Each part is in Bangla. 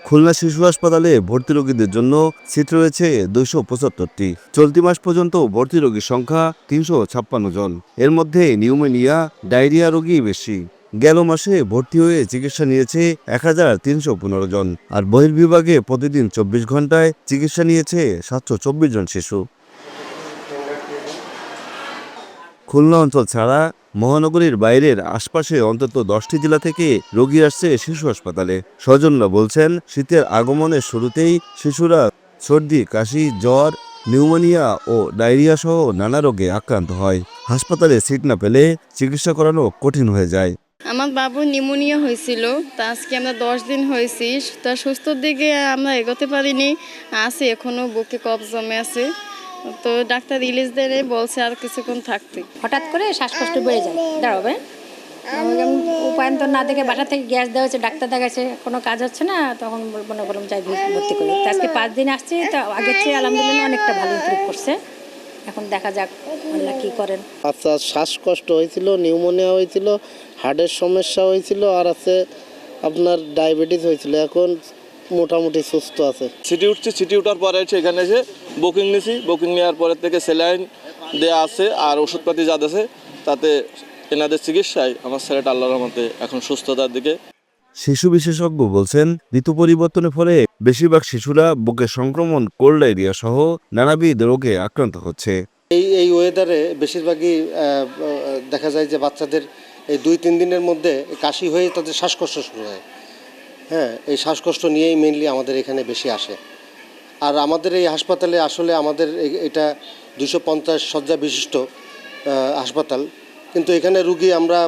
খুলনা শিশু হাসপাতালে ভর্তি রোগীদের জন্য সিট রয়েছে 275টি। চলতি মাস পর্যন্ত ভর্তি রোগীর সংখ্যা 356 জন। এর মধ্যে নিউমোনিয়া, ডায়রিয়া রোগী বেশি। গেল মাসে ভর্তি হয়ে চিকিৎসা নিয়েছে 1315 জন, আর বহির্বিভাগে প্রতিদিন 24 ঘন্টায় চিকিৎসা নিয়েছে 724 জন শিশু। খুলনা অঞ্চল ছাড়া মহানগরীর বাইরের আশপাশে অন্তত 10টি জেলা থেকে রোগী আসছে শিশু হাসপাতালে। স্বজনরা বলছেন, শীতের আগমনের শুরুতেই শিশুরা সর্দি, কাশি, জ্বর, নিউমোনিয়া ও ডায়রিয়া সহ নানা রোগে আক্রান্ত হয়। হাসপাতালে সিট না পেলে চিকিৎসা করানো কঠিন হয়ে যায়। আমার বাবুর নিউমোনিয়া হয়েছিল, তা আজকে আমরা 10 দিন হয়েছি। তা সুস্থর দিকে আমরা এগোতে পারিনি, আছে এখনো বুকে কফ জমে আছে। তো ডাক্তার রিলিজ দেয়, বলছে আর কিছুক্ষণ থাকতে। হঠাৎ করে শ্বাসকষ্ট বেড়ে যায়, দাঁড়াবে উপায়ন্তর না দেখে বাসা থেকে গ্যাস দেওয়া হচ্ছে, ডাক্তার দেখাচ্ছে, কোনো কাজ হচ্ছে না, তখন মনে করলাম যাই ভর্তি করি। তো আজকে 5 দিন আসছি, তো আগের চেয়ে আলহামদুলিল্লাহ অনেকটা ভালো ইমপ্রুভ করছে। এখন দেখা যাক আল্লাহ কী করেন। আচ্ছা, শ্বাসকষ্ট হয়েছিল, নিউমোনিয়া হয়েছিল, হার্টের সমস্যা হয়েছিল, আর আছে আপনার ডায়াবেটিস হয়েছিল। এখন মোটামুটি সুস্থ আছে। সিটি উঠছি, সিটি উঠার পরে এখানে এসে বুকিং নিছি। বুকিং নেওয়ার পরের থেকে স্যালাইন দেওয়া আছে আর ওষুধপাতি যা আছে, তাতে এনাদের চিকিৎসায় আমার ছেলেটা আল্লাহর রহমতে এখন সুস্থতার দিকে। শিশু বিশেষজ্ঞ বলছেন, ঋতু পরিবর্তনের ফলে বেশিরভাগ শিশুরা বুকে সংক্রমণ, কোল্ড ডায়রিয়া সহ নানাবিধ রোগে আক্রান্ত হচ্ছে। এই ওয়েদারে বেশিরভাগই দেখা যায় যে বাচ্চাদের এই 2-3 দিনের মধ্যে কাশি হয়ে তাদের শ্বাসকষ্ট শুরু হয়। হ্যাঁ, এই শ্বাসকষ্ট নিয়েই মেইনলি আমাদের এখানে বেশি আসে। আর আমাদের এই হাসপাতালে আসলে আমাদের এটা 250 শয্যা বিশিষ্ট হাসপাতাল, কিন্তু এখানে রুগী আমরা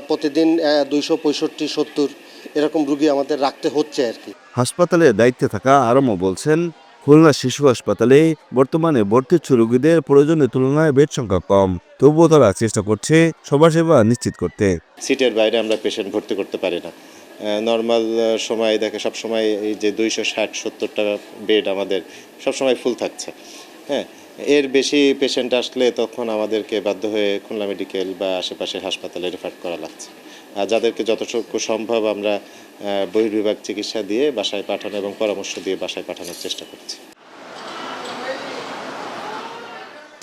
প্রতিদিন 265-70 এরকম রুগী আমাদের রাখতে হচ্ছে আর কি। হাসপাতালের দায়িত্বে থাকা আরমও বলছেন, খুলনা শিশু হাসপাতালে বর্তমানে ভর্তি রোগীদের প্রয়োজনের তুলনায় বেড সংখ্যা কম, তবুও তারা চেষ্টা করছে সবার সেবা নিশ্চিত করতে। সিটের বাইরে আমরা পেশেন্ট ভর্তি করতে পারি না। নর্মাল সময় দেখে সবসময় এই যে 260-70টা বেড আমাদের সবসময় ফুল থাকছে। হ্যাঁ, এর বেশি পেশেন্ট আসলে তখন আমাদেরকে বাধ্য হয়ে খুলনা মেডিকেল বা আশেপাশের হাসপাতালে রেফার করা লাগছে। আর যাদেরকে যতটুকু সম্ভব আমরা বহির্বিভাগ চিকিৎসা দিয়ে বাসায় পাঠানো এবং পরামর্শ দিয়ে বাসায় পাঠানোর চেষ্টা করছি।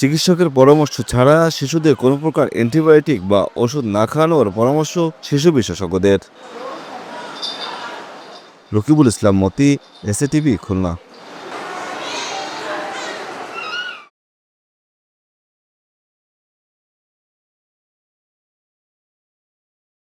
চিকিৎসকের পরামর্শ ছাড়া শিশুদের কোনো প্রকার অ্যান্টিবায়োটিক বা ওষুধ না খাওয়ানোর পরামর্শ শিশু বিশেষজ্ঞদের। রকিবুল ইসলাম মতি, এসএটিভি, খুলনা।